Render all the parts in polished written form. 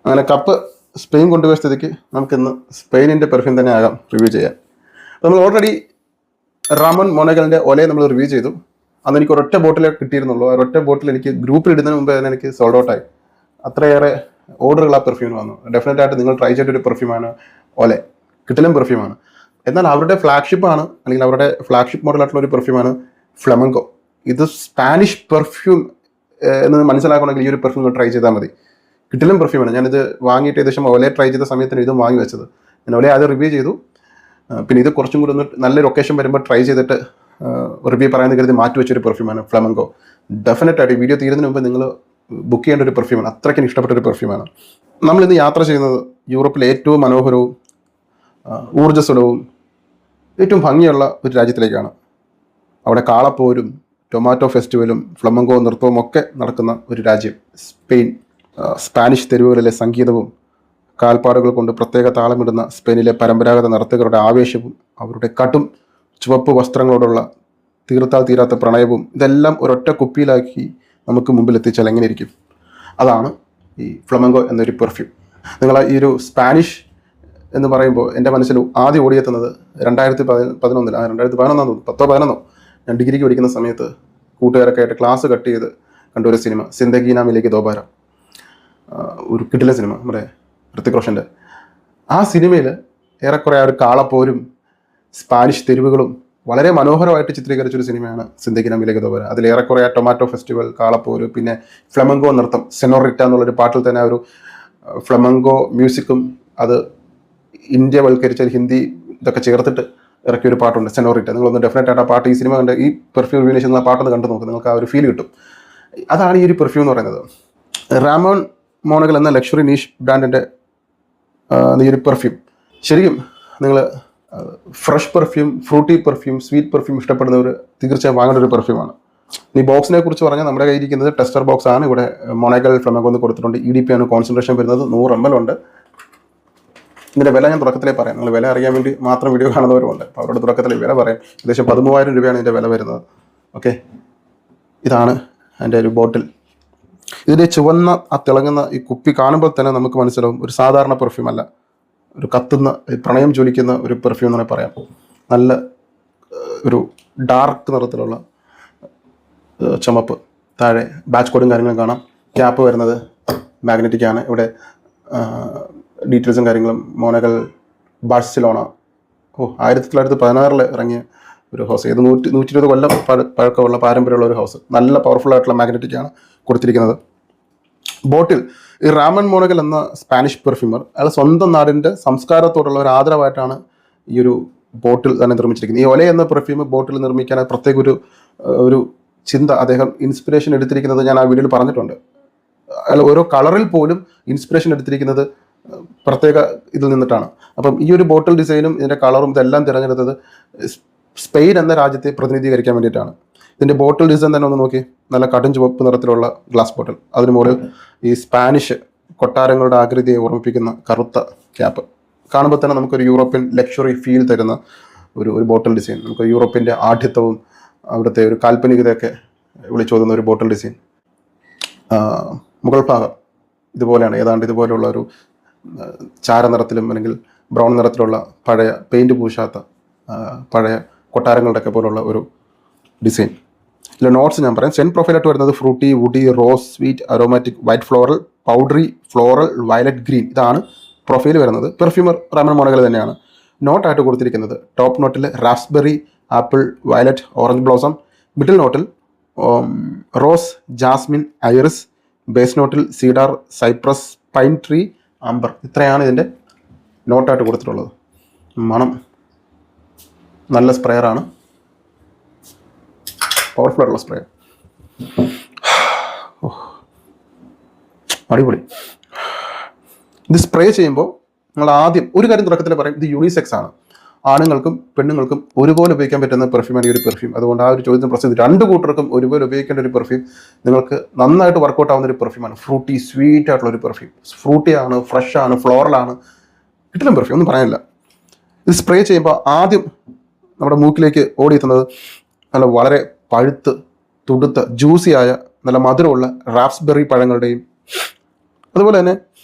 അങ്ങനെ cup Spain കൊണ്ടുപോയ സ്ഥിതിക്ക് നമുക്കിന്ന് സ്പെയിനിൻ്റെ പെർഫ്യൂം തന്നെ ആകാം റിവ്യൂ ചെയ്യാൻ. നമ്മൾ ഓൾറെഡി റാമൺ മോണഗലിൻ്റെ ഒലയെ നമ്മൾ റിവ്യൂ ചെയ്തു. അന്ന് എനിക്ക് ഒരൊറ്റ ബോട്ടിലേ കിട്ടിയിരുന്നുള്ളൂ. ഒരൊറ്റ ബോട്ടിൽ എനിക്ക് ഗ്രൂപ്പിൽ ഇടുന്നതിന് മുമ്പ് തന്നെ എനിക്ക് സോൾഡ് ഔട്ടായി. അത്രയേറെ ഓർഡറുകൾ ആ പെർഫ്യൂമിന് വന്നു. ഡെഫിനറ്റ് ആയിട്ട് നിങ്ങൾ ട്രൈ ചെയ്തൊരു പെർഫ്യൂമാണ് ഒലെ. കിട്ടലും പെർഫ്യൂമാണ്. എന്നാൽ അവരുടെ ഫ്ലാഗ്ഷിപ്പാണ്, അല്ലെങ്കിൽ അവരുടെ ഫ്ലാഗ്ഷിപ്പ് മോഡലായിട്ടുള്ള ഒരു പെർഫ്യൂമാണ് ഫ്ലമങ്കോ. ഇത് സ്പാനിഷ് പെർഫ്യൂം എന്ന് മനസ്സിലാക്കണമെങ്കിൽ ഈ ഒരു പെർഫ്യൂം ട്രൈ ചെയ്താൽ മതി. കിട്ടലും പെർഫ്യൂമാണ്. ഞാനിത് വാങ്ങിയിട്ട് ഏകദേശം ഒലെ ട്രൈ ചെയ്ത സമയത്തിന് ഇതും വാങ്ങി വെച്ചത്. ഞാൻ ഒലെ ആദ്യം റിവ്യൂ ചെയ്തു. പിന്നെ ഇത് കുറച്ചും കൂടി ഒന്ന് നല്ലൊരു ഒക്കേഷൻ വരുമ്പോൾ ട്രൈ ചെയ്തിട്ട് റിവ്യൂ പറയാൻ കരുതി മാറ്റി വെച്ചൊരു പെർഫ്യൂമാണ് ഫ്ലമങ്കോ. ഡെഫിനറ്റായിട്ട് ഈ വീഡിയോ തീരുന്നതിന് മുമ്പ് നിങ്ങൾ ബുക്ക് ചെയ്യേണ്ട ഒരു പെർഫ്യൂമാണ്. അത്രയ്ക്കും ഇഷ്ടപ്പെട്ട ഒരു പെർഫ്യൂമാണ്. നമ്മളിന്ന് യാത്ര ചെയ്യുന്നത് യൂറോപ്പിലെ ഏറ്റവും മനോഹരവും ഊർജ്ജസ്വലവും ഏറ്റവും ഭംഗിയുള്ള ഒരു രാജ്യത്തിലേക്കാണ്. അവിടെ കാളപ്പോരും ടൊമാറ്റോ ഫെസ്റ്റിവലും ഫ്ലമങ്കോ നൃത്തവും ഒക്കെ നടക്കുന്ന ഒരു രാജ്യം സ്പെയിൻ. സ്പാനിഷ് തെരുവുകളിലെ സംഗീതവും കാൽപ്പാടുകൾ കൊണ്ട് പ്രത്യേക താളമിടുന്ന സ്പെയിനിലെ പരമ്പരാഗത നർത്തകരുടെ ആവേശവും അവരുടെ കടും ചുവപ്പ് വസ്ത്രങ്ങളോടുള്ള തീർത്താൽ തീരാത്ത പ്രണയവും ഇതെല്ലാം ഒരൊറ്റ കുപ്പിയിലാക്കി നമുക്ക് മുമ്പിൽ എത്തിച്ചാൽ എങ്ങനെ ഇരിക്കും? അതാണ് ഈ ഫ്ലമങ്കോ എന്നൊരു പെർഫ്യൂം. നിങ്ങൾ ഈ ഒരു സ്പാനിഷ് എന്ന് പറയുമ്പോൾ എൻ്റെ മനസ്സിൽ ആദ്യം ഓടിയെത്തുന്നത് 2011 2011 ഞാൻ ഡിഗ്രിക്ക് പഠിക്കുന്ന സമയത്ത് കൂട്ടുകാരൊക്കെ ആയിട്ട് ക്ലാസ് കട്ട് ചെയ്ത് കണ്ടൊരു സിനിമ സിന്ദഗി നാ മിലേഗി ദോബാര. ഒരു കിടിലൻ സിനിമ, നമ്മുടെ ഋത്തിക് റോഷൻ്റെ. ആ സിനിമയിൽ ഏറെക്കുറെ ആ ഒരു കാളപ്പോരും സ്പാനിഷ് തെരുവുകളും വളരെ മനോഹരമായിട്ട് ചിത്രീകരിച്ചൊരു സിനിമയാണ് സിന്ദഗി നാ മിലേഗി ദോബാര. അതിലേറെക്കുറെ ആ ടൊമാറ്റോ ഫെസ്റ്റിവൽ, കാളപ്പോര്, പിന്നെ ഫ്ലമങ്കോ നൃത്തം, സെനോറിറ്റ എന്നുള്ളൊരു പാട്ടിൽ തന്നെ ഒരു ഫ്ലമങ്കോ മ്യൂസിക്കും അത് ഇന്ത്യവൽക്കരിച്ച ഹിന്ദി ഇതൊക്കെ ചേർത്തിട്ട് ഇറക്കിയൊരു പാട്ടുണ്ട് സെനോറിറ്റ. നിങ്ങളൊന്ന് ഡെഫിനറ്റ് ആയിട്ട് ആ പാട്ട്, ഈ സിനിമ കണ്ട് ഈ പെർഫ്യൂം റിവ്യൂ ചെയ്യുന്ന ആ പാട്ടൊന്ന് കണ്ടു നോക്കും, നിങ്ങൾക്ക് ആ ഒരു ഫീൽ കിട്ടും. അതാണ് ഈ ഒരു പെർഫ്യൂം എന്ന് പറയുന്നത്. റാമോൺ മോണഗൽ എന്ന ലക്ഷറി നീഷ് ബ്രാൻഡിൻ്റെ ഈ ഒരു പെർഫ്യൂം ശരിക്കും നിങ്ങൾ fresh perfume, fruity perfume, sweet perfume ഇഷ്ടപ്പെടുന്നവർ തീർച്ചയായും വാങ്ങേണ്ട ഒരു പെർഫ്യൂമാണ്. ഈ ബോക്സിനെ കുറിച്ച് പറഞ്ഞാൽ നമ്മുടെ കയ്യിരിക്കുന്നത് ടെസ്റ്റർ ബോക്സ് ആണ്. ഇവിടെ മോണഗൽ ഫ്ലമങ്കോ എന്ന് കൊടുത്തിട്ടുണ്ട്. EDP ആണ് കോൺസെൻട്രേഷൻ വരുന്നത്. 100 ml ഉണ്ട്. ഇതിൻ്റെ വില ഞാൻ തുടക്കത്തിലേ പറയാം. നിങ്ങൾ വില അറിയാൻ വേണ്ടി മാത്രം വീഡിയോ കാണുന്നവരുമുണ്ട്. അപ്പോൾ അവരുടെ തുടക്കത്തിലെ വില പറയാം. ഏകദേശം 13,000 രൂപയാണ് ഇതിൻ്റെ വില വരുന്നത്. ഓക്കെ, ഇതാണ് എൻ്റെ ഒരു ബോട്ടിൽ. ഇതിൻ്റെ ചുവന്ന ആ തിളങ്ങുന്ന ഈ കുപ്പി കാണുമ്പോൾ തന്നെ നമുക്ക് മനസ്സിലാവും ഒരു സാധാരണ പെർഫ്യൂം അല്ല, ഒരു കത്തുന്ന പ്രണയം ജ്വലിക്കുന്ന ഒരു പെർഫ്യൂം എന്ന് പറയാം. നല്ല ഒരു ഡാർക്ക് നിറത്തിലുള്ള ചുമപ്പ്, താഴെ ബാച്ച് കോഡും കാര്യങ്ങളും കാണാം. ക്യാപ്പ് വരുന്നത് മാഗ്നറ്റിക് ആണ്. ഇവിടെ ഡീറ്റെയിൽസും കാര്യങ്ങളും മോണഗൽ ബാഴ്സലോണ 1916 ഇറങ്ങിയ ഒരു ഹൗസ്. ഇത് 120 കൊല്ലം പഴക്കമുള്ള പാരമ്പര്യമുള്ള ഒരു ഹൗസ്. നല്ല പവർഫുൾ ആയിട്ടുള്ള മാഗ്നറ്റിക് ആണ് കൊടുത്തിരിക്കുന്നത്. ബോട്ടിൽ ഈ റാമൺ മോണഗൽ എന്ന സ്പാനിഷ് പെർഫ്യൂമർ അയാൾ സ്വന്തം നാടിൻ്റെ സംസ്കാരത്തോടുള്ള ഒരു ആദരവായിട്ടാണ് ഈ ഒരു ബോട്ടിൽ തന്നെ നിർമ്മിച്ചിരിക്കുന്നത്. ഈ ഒലെ എന്ന പെർഫ്യൂം ബോട്ടിൽ നിർമ്മിക്കാൻ പ്രത്യേക ഒരു ചിന്ത, അദ്ദേഹം ഇൻസ്പിറേഷൻ എടുത്തിരിക്കുന്നത് ഞാൻ ആ വീഡിയോയിൽ പറഞ്ഞിട്ടുണ്ട്. അയാൾ ഓരോ കളറിൽ പോലും ഇൻസ്പിറേഷൻ എടുത്തിരിക്കുന്നത് പ്രത്യേക ഇതിൽ നിന്നിട്ടാണ്. അപ്പം ഈ ഒരു ബോട്ടിൽ ഡിസൈനും ഇതിൻ്റെ കളറും ഇതെല്ലാം തിരഞ്ഞെടുത്തത് സ്പെയിൻ എന്ന രാജ്യത്തെ പ്രതിനിധീകരിക്കാൻ വേണ്ടിയിട്ടാണ്. ഇതിൻ്റെ ബോട്ടിൽ ഡിസൈൻ തന്നെ ഒന്ന് നോക്കി, നല്ല കടും ചുവപ്പ് നിറത്തിലുള്ള ഗ്ലാസ് ബോട്ടിൽ, അതിന് മുകളിൽ ഈ സ്പാനിഷ് കൊട്ടാരങ്ങളുടെ ആകൃതിയെ ഓർമ്മിപ്പിക്കുന്ന കറുത്ത ക്യാപ്പ്. കാണുമ്പോൾ തന്നെ നമുക്കൊരു യൂറോപ്യൻ ലക്ഷറി ഫീൽ തരുന്ന ഒരു ബോട്ടിൽ ഡിസൈൻ. നമുക്ക് യൂറോപ്പിൻ്റെ ആഢ്യത്വവും അവിടുത്തെ ഒരു കാൽപ്പനികതയൊക്കെ വിളിച്ചോതുന്ന ഒരു ബോട്ടിൽ ഡിസൈൻ. മുകൾ ഭാഗം ഇതുപോലെയാണ്, ഏതാണ്ട് ഇതുപോലെയുള്ള ഒരു ചാരനിറത്തിലും അല്ലെങ്കിൽ ബ്രൗൺ നിറത്തിലുള്ള പഴയ പെയിൻറ്റ് പൂശാത്ത പഴയ കൊട്ടാരങ്ങളുടെയൊക്കെ പോലുള്ള ഒരു ഡിസൈൻ. ഇതിലെ നോട്ട്സ് ഞാൻ പറയാം. സെൻ പ്രൊഫൈലായിട്ട് വരുന്നത് fruity, woody, rose, sweet, aromatic, white floral, powdery, floral, violet green. ഇതാണ് പ്രൊഫൈൽ വരുന്നത്. പെർഫ്യൂമർ റാമൺ മോണഗൽ തന്നെയാണ്. നോട്ടായിട്ട് കൊടുത്തിരിക്കുന്നത് ടോപ്പ് നോട്ടിൽ raspberry, apple, violet, orange blossom. Middle നോട്ടിൽ റോസ്, ജാസ്മിൻ, ഐറിസ്. ബേസ് നോട്ടിൽ cedar, cypress, pine tree, amber. ഇത്രയാണ് ഇതിൻ്റെ നോട്ടായിട്ട് കൊടുത്തിട്ടുള്ളത്. മണം നല്ല സ്പ്രെയറാണ്, പവർഫുൾ ആയിട്ടുള്ള സ്പ്രേ. അടിപൊളി. ഇത് സ്പ്രേ ചെയ്യുമ്പോൾ നിങ്ങൾ ആദ്യം ഒരു കാര്യം തുടക്കത്തിൽ പറയും, ഇത് യൂണിസെക്സ് ആണ്. ആണുങ്ങൾക്കും പെണ്ണുങ്ങൾക്കും ഒരുപോലെ ഉപയോഗിക്കാൻ പറ്റുന്ന പെർഫ്യൂമാണ് ഈ ഒരു പെർഫ്യൂം. അതുകൊണ്ട് ആ ഒരു ചോദ്യത്തിന് പ്രശ്നം, രണ്ട് കൂട്ടർക്കും ഒരുപോലെ ഉപയോഗിക്കേണ്ട ഒരു പെർഫ്യൂം, നിങ്ങൾക്ക് നന്നായിട്ട് വർക്കൗട്ട് ആവുന്ന ഒരു പെർഫ്യൂമാണ്. ഫ്രൂട്ടി, സ്വീറ്റ് ആയിട്ടുള്ള ഒരു പെർഫ്യൂം. ഫ്രൂട്ടിയാണ്, ഫ്രഷ് ആണ്, ഫ്ലോറലാണ്, കിട്ടില്ല പെർഫ്യൂം, ഒന്നും പറയാനില്ല. ഇത് സ്പ്രേ ചെയ്യുമ്പോൾ ആദ്യം നമ്മുടെ മൂക്കിലേക്ക് ഓടിയെത്തുന്നത് നല്ല വളരെ പഴുത്ത് തുടുത്ത ജ്യൂസിയായ നല്ല മധുരമുള്ള റാസ്ബെറി പഴങ്ങളുടെയും അതുപോലെ തന്നെ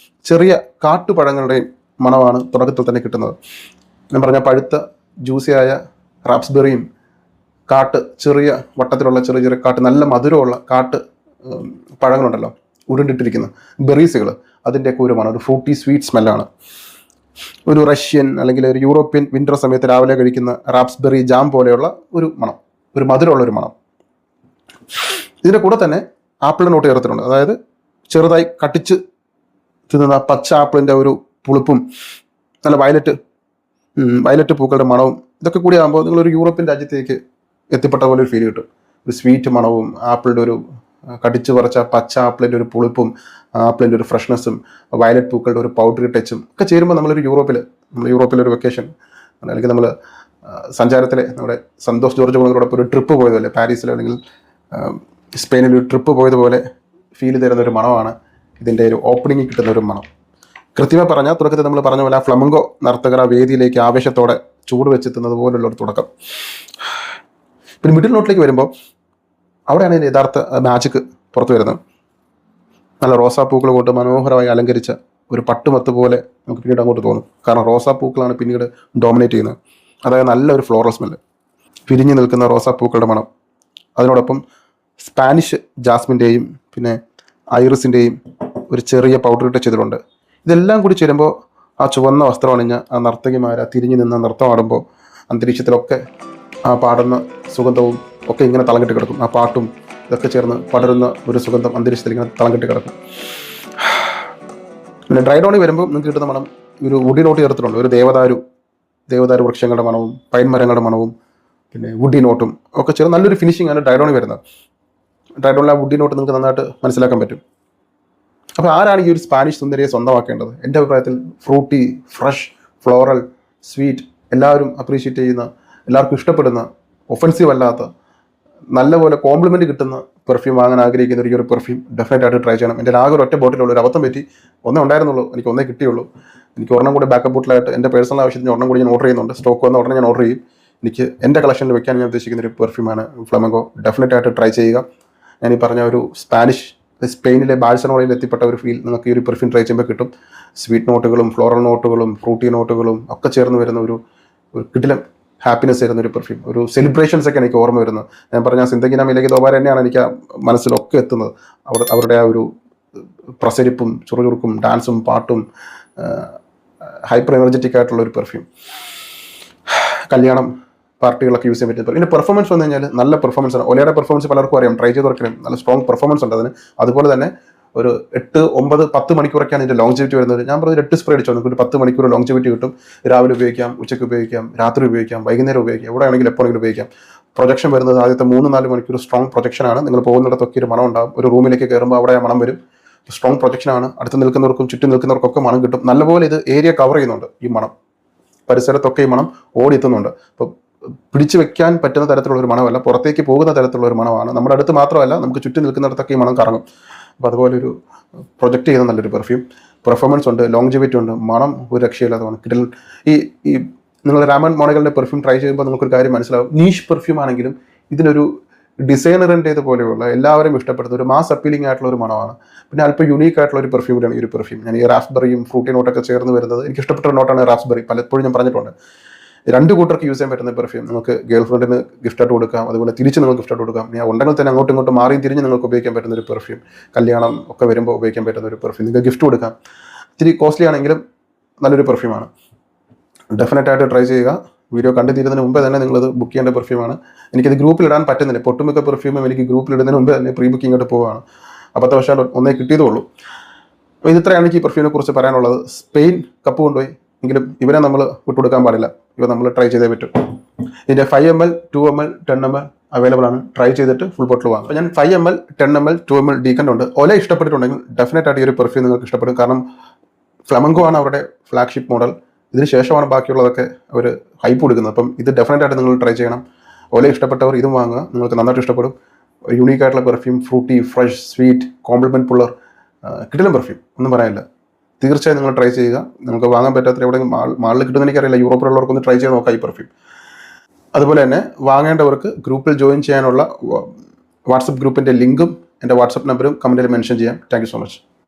ചെറിയ കാട്ടുപഴങ്ങളുടെയും മണമാണ് തുടക്കത്തിൽ തന്നെ കിട്ടുന്നത്. ഞാൻ പറഞ്ഞ പഴുത്ത ജ്യൂസിയായ റാപ്സ്ബെറിയും ചെറിയ വട്ടത്തിലുള്ള ചെറിയ ചെറിയ നല്ല മധുരമുള്ള പഴങ്ങളുണ്ടല്ലോ, ഉരുണ്ടിട്ടിരിക്കുന്ന ബെറീസുകൾ, അതിൻ്റെയൊക്കെ ഒരു മണം, ഒരു ഫ്രൂട്ടി സ്വീറ്റ് സ്മെല്ലാണ്. ഒരു റഷ്യൻ അല്ലെങ്കിൽ ഒരു യൂറോപ്യൻ വിൻ്റർ സമയത്ത് രാവിലെ കഴിക്കുന്ന റാപ്സ്ബെറി ജാം പോലെയുള്ള ഒരു മണം, ഒരു മധുരമുള്ളൊരു മണം. ഇതിൻ്റെ കൂടെ തന്നെ ആപ്പിൾ നോട്ട് ചേർത്തിട്ടുണ്ട്. അതായത് ചെറുതായി കട്ടിച്ച് തിന്നുന്ന പച്ച ആപ്പിളിൻ്റെ ഒരു പുളിപ്പും നല്ല വയലറ്റ് പൂക്കളുടെ മണവും ഇതൊക്കെ കൂടി ആകുമ്പോൾ നിങ്ങളൊരു യൂറോപ്യൻ രാജ്യത്തേക്ക് എത്തിപ്പെട്ട പോലെ ഒരു ഫീൽ കിട്ടും. ഒരു സ്വീറ്റ് മണവും ആപ്പിളിൻ്റെ ഒരു കടിച്ചു പറിച്ച പച്ച ആപ്പിളിൻ്റെ ഒരു പുളിപ്പും ആപ്പിളിൻ്റെ ഒരു ഫ്രഷ്നെസ്സും വയലറ്റ് പൂക്കളുടെ ഒരു പൗഡറി ടച്ചും ഒക്കെ ചേരുമ്പോൾ നമ്മൾ യൂറോപ്പിലൊരു വെക്കേഷൻ അല്ലെങ്കിൽ നമ്മൾ സഞ്ചാരത്തിലെ നമ്മുടെ സന്തോഷ് ജോർജ് കുളങ്ങളോടൊപ്പം ഒരു ട്രിപ്പ് പോയതുപോലെ, പാരീസിലോ അല്ലെങ്കിൽ സ്പെയിനിൽ ഒരു ട്രിപ്പ് പോയതുപോലെ ഫീൽ തരുന്ന ഒരു മണമാണ് ഇതിൻ്റെ ഒരു ഓപ്പണിങ്ങിൽ കിട്ടുന്ന ഒരു മണം. കൃത്യമായി പറഞ്ഞാൽ തുടക്കത്തിൽ നമ്മൾ പറഞ്ഞ പോലെ ഫ്ലമങ്കോ നർത്തകർ ആ വേദിയിലേക്ക് ആവേശത്തോടെ ചൂട് വെച്ചെത്തുന്നത് പോലുള്ള ഒരു തുടക്കം. പിന്നെ മിഡിൽ നോട്ടിലേക്ക് വരുമ്പോൾ അവിടെയാണ് ഇതിൻ്റെ യഥാർത്ഥ മാജിക് പുറത്തു വരുന്നത്. നല്ല റോസാപ്പൂക്കൾ കൊണ്ട് മനോഹരമായി അലങ്കരിച്ച ഒരു പട്ടുമത്ത് പോലെ നമുക്ക് പിന്നീട് അങ്ങോട്ട് തോന്നും. കാരണം റോസാപ്പൂക്കളാണ് പിന്നീട് ഡോമിനേറ്റ് ചെയ്യുന്നത്. അതായത് നല്ലൊരു ഫ്ലോറൽ സ്മെല്ല്, പിരിഞ്ഞു നിൽക്കുന്ന റോസാപ്പൂക്കളുടെ മണം, അതിനോടൊപ്പം സ്പാനിഷ് ജാസ്മിൻ്റെയും പിന്നെ ഐറിസിൻ്റെയും ഒരു ചെറിയ പൗഡർ ടച്ച് ഇതിലുണ്ട്. ഇതെല്ലാം കൂടി ചേരുമ്പോൾ ആ ചുവന്ന വസ്ത്രം അണിഞ്ഞ ആ നർത്തകിമാർ തിരിഞ്ഞു നിന്ന് നൃത്തമാടുമ്പോൾ അന്തരീക്ഷത്തിലൊക്കെ ആ പാടുന്ന സുഗന്ധവും ഒക്കെ ഇങ്ങനെ തളങ്കിട്ട് കിടക്കും. ആ പാട്ടും ഇതൊക്കെ ചേർന്ന് പടരുന്ന ഒരു സുഗന്ധം അന്തരീക്ഷത്തിൽ ഇങ്ങനെ തളങ്കിട്ട് കിടക്കും. പിന്നെ ഡ്രൈ ഡോണിൽ വരുമ്പോൾ നിങ്ങൾക്ക് കിട്ടുന്ന മണം ഒരു വുഡി നോട്ട് ചേർത്തിട്ടുണ്ട്. ഒരു ദേവദാരു വൃക്ഷങ്ങളുടെ മണവും പൈൻ മരങ്ങളുടെ മണവും പിന്നെ വുഡി നോട്ടും ഒക്കെ ചേർന്ന് നല്ലൊരു ഫിനിഷിംഗ് ആണ് ഡ്രൈ ഡോണിൽ വരുന്നത്. ഡ്രൈ ഡോണിൽ ആ വുഡി നോട്ട് നിങ്ങൾക്ക് നന്നായിട്ട് മനസ്സിലാക്കാൻ പറ്റും. അപ്പോൾ ആരാണ് ഈ ഒരു സ്പാനിഷ് സുന്ദരിയെ സ്വന്തമാക്കേണ്ടത്? എൻ്റെ അഭിപ്രായത്തിൽ ഫ്രൂട്ടി, ഫ്രഷ്, ഫ്ലോറൽ, സ്വീറ്റ്, എല്ലാവരും അപ്രീഷിയേറ്റ് ചെയ്യുന്ന, എല്ലാവർക്കും ഇഷ്ടപ്പെടുന്ന, ഒഫൻസീവ് അല്ലാത്ത, നല്ലപോലെ കോംപ്ലിമെൻറ്റ് കിട്ടുന്ന പെർഫ്യൂം വാങ്ങാൻ ആഗ്രഹിക്കുന്ന ഒരു പെർഫ്യൂം ഡെഫിനറ്റ് ആയിട്ട് ട്രൈ ചെയ്യണം. എൻ്റെ ആകെ ഒരു ഒറ്റ ബോട്ടിലുള്ള ഒരു അബദ്ധം പറ്റി, ഒന്നേ ഉണ്ടായിരുന്നുള്ളൂ, എനിക്ക് ഒന്നേ കിട്ടിയുള്ളൂ. എനിക്ക് ഒരെണ്ണം കൂടി ബാക്കപ്പ് ബോട്ടിലായിട്ട് എൻ്റെ പേഴ്സണൽ ആവശ്യത്തിന് ഒരെണ്ണം കൂടി ഞാൻ ഓർഡർ ചെയ്യുന്നുണ്ട്. സ്റ്റോക്ക് വന്ന ഉടനെ ഞാൻ ഓർഡർ ചെയ്യും. എനിക്ക് എൻ്റെ കളക്ഷനിൽ വെക്കാൻ ഞാൻ ഉദ്ദേശിക്കുന്ന ഒരു പെർഫ്യൂമാണ് ഫ്ലമങ്കോ. ഡെഫിനറ്റ് ആയിട്ട് ട്രൈ ചെയ്യുക. ഞാൻ ഈ പറഞ്ഞ ഒരു സ്പെയിനിലെ ബാഴ്സലോണയിൽ എത്തിപ്പെട്ട ഒരു ഫീൽ നിങ്ങൾക്ക് ഈ ഒരു പെർഫ്യൂം ട്രൈ ചെയ്യുമ്പോൾ കിട്ടും. സ്വീറ്റ് നോട്ടുകളും ഫ്ലോറൽ നോട്ടുകളും ഫ്രൂട്ടി നോട്ടുകളും ഒക്കെ ചേർന്ന് വരുന്ന ഒരു കിടിലം ഹാപ്പിനെസ് തരുന്ന ഒരു പെർഫ്യൂം. ഒരു സെലിബ്രേഷൻസ് ഒക്കെ എനിക്ക് ഓർമ്മ വരുന്നത്. ഞാൻ പറഞ്ഞ സിന്തഗിന മിലേക്ക് ദോബാര തന്നെയാണ് എനിക്ക് ആ മനസ്സിലൊക്കെ എത്തുന്നത്. അവരുടെ ആ ഒരു പ്രസരിപ്പും ചുറുചുറുക്കും ഡാൻസും പാട്ടും ഹൈപ്പർ എനർജറ്റിക് ആയിട്ടുള്ള ഒരു പെർഫ്യൂം. കല്യാണം പാർട്ടികളൊക്കെ യൂസ് ചെയ്യാൻ പറ്റുന്ന പിന്നെ പെർഫോമൻസ് വന്നു കഴിഞ്ഞാൽ നല്ല പെർഫോമൻസ് ആണ്. ഒലയുടെ പെർഫോമൻസ് പലർക്കും അറിയാം, ട്രൈ ചെയ്ത് തുറക്കണം. നല്ല സ്ട്രോങ് പെർഫോമൻസ് ഉണ്ട് അതിന്. അതുപോലെ തന്നെ ഒരു 8, 9, 10 മണിക്കൂറൊക്കെയാണ് ഇതിൻ്റെ ലോങ്ജിവിറ്റി വരുന്നത്. ഞാൻ പറഞ്ഞത് 8 സ്പ്രേ അടിച്ചോ നിങ്ങൾക്ക് ഒരു 10 മണിക്കൂർ ലോങ്ജിവിറ്റി കിട്ടും. രാവിലെ ഉപയോഗിക്കാം, ഉച്ചയ്ക്ക് ഉപയോഗിക്കാം, രാത്രി ഉപയോഗിക്കാം, വൈകുന്നേരം ഉപയോഗിക്കാം, എവിടെ ആണെങ്കിലും എപ്പോഴെങ്കിലും ഉപയോഗിക്കാം. പ്രൊജക്ഷൻ വരുന്നത് ആദ്യത്തെ 3-4 മണിക്കൂർ സ്ട്രോങ് പ്രൊജക്ഷനാണ്. നിങ്ങൾ പോകുന്നിടത്തൊക്കെ ഒരു മണം ഉണ്ടാകും. ഒരു റൂമിലേക്ക് കയറുമ്പോൾ അവിടെ ആ മണം വരും. സ്ട്രോങ് പ്രൊജക്ഷനാണ്. അടുത്ത് നിൽക്കുന്നവർക്കും ചുറ്റും നിൽക്കുന്നവർക്കൊക്കെ മണം കിട്ടും. നല്ലപോലെ ഇത് ഏരിയ കവർ ചെയ്യുന്നുണ്ട്. ഈ മണം പരിസരത്തൊക്കെ ഈ മണം ഓടിയെത്തുന്നുണ്ട്. അപ്പോൾ പിടിച്ചു വെക്കാൻ പറ്റുന്ന തരത്തിലുള്ള ഒരു മണമല്ല, പുറത്തേക്ക് പോകുന്ന തരത്തിലുള്ള ഒരു മണമാണ്. നമ്മുടെ അടുത്ത് മാത്രമല്ല, നമുക്ക് ചുറ്റും നിൽക്കുന്നിടത്തൊക്കെ ഈ മണം കറങ്ങും. അപ്പോൾ അതുപോലെ ഒരു പ്രൊജക്റ്റ് ചെയ്യുന്ന നല്ലൊരു പെർഫോമൻസ് ഉണ്ട്, ലോങ്ജിവിറ്റി ഉണ്ട്, മണം ഒരു രക്ഷയില്ലാത്തതാണ്. ഈ നിങ്ങൾ രാമൻ മോണകളുടെ പെർഫ്യൂം ട്രൈ ചെയ്യുമ്പോൾ നമുക്കൊരു കാര്യം മനസ്സിലാവും. നീഷ് പെർഫ്യൂം ആണെങ്കിലും ഇതിനൊരു ഡിസൈനറിൻ്റേത് പോലെയുള്ള എല്ലാവരും ഇഷ്ടപ്പെടുന്ന ഒരു മാസ് അപ്പീലിംഗ് ആയിട്ടുള്ള ഒരു മണമാണ്. പിന്നെ അല്പം യുണീക്ക് ആയിട്ടുള്ള ഒരു പെർഫ്യൂമാണ് ഈ ഒരു പെർഫ്യൂം. ഞാൻ ഈ റാസ്ബെറിയും ഫ്രൂട്ടി നോട്ടൊക്കെ ചേർന്ന് വരുന്നത് എനിക്ക് ഇഷ്ടപ്പെട്ട ഒരു നോട്ടാണ് റാസ്ബെറി. പലപ്പോഴും ഞാൻ പറഞ്ഞിട്ടുണ്ട്. 2 കൂട്ടർക്ക് യൂസ് ചെയ്യാൻ പറ്റുന്ന പെർഫ്യൂം. നിങ്ങൾക്ക് ഗേൾ ഫ്രണ്ടിന് ഗിഫ്റ്റായിട്ട് കൊടുക്കാം, അതുപോലെ തിരിച്ച് നിങ്ങൾക്ക് ഗിഫ്റ്റായിട്ട് കൊടുക്കാം. ഞാൻ ഉണ്ടെങ്കിൽ തന്നെ അങ്ങോട്ടും ഇങ്ങോട്ടും മാറിയും തിരിഞ്ഞ് നിങ്ങൾക്ക് ഉപയോഗിക്കാൻ പറ്റുന്ന ഒരു പെർഫ്യൂം. കല്യാണം ഒക്കെ വരുമ്പോൾ ഉപയോഗിക്കാൻ പറ്റുന്ന ഒരു പെർഫ്യൂം. നിങ്ങൾക്ക് ഗിഫ്റ്റ് കൊടുക്കാം. ഇത്തിരി കോസ്റ്റ്ലി ആണെങ്കിലും നല്ലൊരു പെർഫ്യൂമാണ്. ഡെഫിനറ്റായിട്ട് ട്രൈ ചെയ്യുക. വീഡിയോ കണ്ടു തീരുന്നതിന് മുമ്പേ തന്നെ നിങ്ങളത് ബുക്ക് ചെയ്യേണ്ട പെർഫ്യൂമാണ്. എനിക്കത് ഗ്രൂപ്പിൽ ഇടാൻ പറ്റുന്നില്ല. ഒട്ടുമിക്ക പെർഫ്യൂമും എനിക്ക് ഗ്രൂപ്പിൽ ഇടുന്നതിന് മുമ്പേ തന്നെ പ്രീ ബുക്കിംഗ് ആയിട്ട് പോവുകയാണ്. അബദ്ധവശാൽ ഒന്നേ കിട്ടിയതുള്ളൂ. അപ്പോൾ ഇത്രയാണ് എനിക്ക് ഈ പെർഫ്യൂമിനെ കുറിച്ച് പറയാനുള്ളത്. സ്പെയിൻ കപ്പ് കൊണ്ടുപോയി എങ്കിലും ഇവരെ നമ്മൾ വിട്ടുകൊടുക്കാൻ പാടില്ല. ഇവ നമ്മൾ ട്രൈ ചെയ്തേ പറ്റും. ഇതിൻ്റെ 5 ml, 2 ml, 10 ml അവൈലബിൾ ആണ്. ട്രൈ ചെയ്തിട്ട് ഫുൾ ബോട്ടിൽ വാങ്ങും. അപ്പോൾ ഞാൻ 5 ml, 10 ml, 2 ml ഡീക്കൻ്റ് ഉണ്ട്. ഒല ഇഷ്ടപ്പെട്ടിട്ടുണ്ടെങ്കിൽ ഡെഫിനറ്റായിട്ട് ഈ ഒരു പെർഫ്യൂം നിങ്ങൾക്ക് ഇഷ്ടപ്പെടും. കാരണം ഫ്ലമങ്കോ ആണ് അവരുടെ ഫ്ലാഗ്ഷിപ്പ് മോഡൽ. ഇതിന് ശേഷമാണ് ബാക്കിയുള്ളതൊക്കെ അവർ ഹൈപ്പ് കൊടുക്കുന്നത്. അപ്പം ഇത് ഡെഫിനറ്റായിട്ട് നിങ്ങൾ ട്രൈ ചെയ്യണം. ഒല ഇഷ്ടപ്പെട്ടവർ ഇതും വാങ്ങുക, നിങ്ങൾക്ക് നന്നായിട്ട് ഇഷ്ടപ്പെടും. യുണീക്ക് ആയിട്ടുള്ള perfume, fruity, fresh, sweet, compliment puller, കിടിലം പെർഫ്യൂം, ഒന്നും പറയാനില്ല. തീർച്ചയായും നിങ്ങൾ ട്രൈ ചെയ്യുക. നമുക്ക് വാങ്ങാൻ പറ്റാത്ത എവിടെയെങ്കിലും മാളിൽ കിട്ടുന്ന എനിക്കറിയില്ല. യൂറോപ്പിലുള്ളവർക്കൊന്ന് ട്രൈ ചെയ്ത് നോക്കാം ഈ പെർഫ്യൂം. അതുപോലെ തന്നെ വാങ്ങേണ്ടവർക്ക് ഗ്രൂപ്പിൽ ജോയിൻ ചെയ്യാനുള്ള വാട്സപ്പ് ഗ്രൂപ്പിൻ്റെ ലിങ്കും എൻ്റെ വാട്സപ്പ് നമ്പറും കമൻറ്റിൽ മെൻഷൻ ചെയ്യാം. Thank you so much.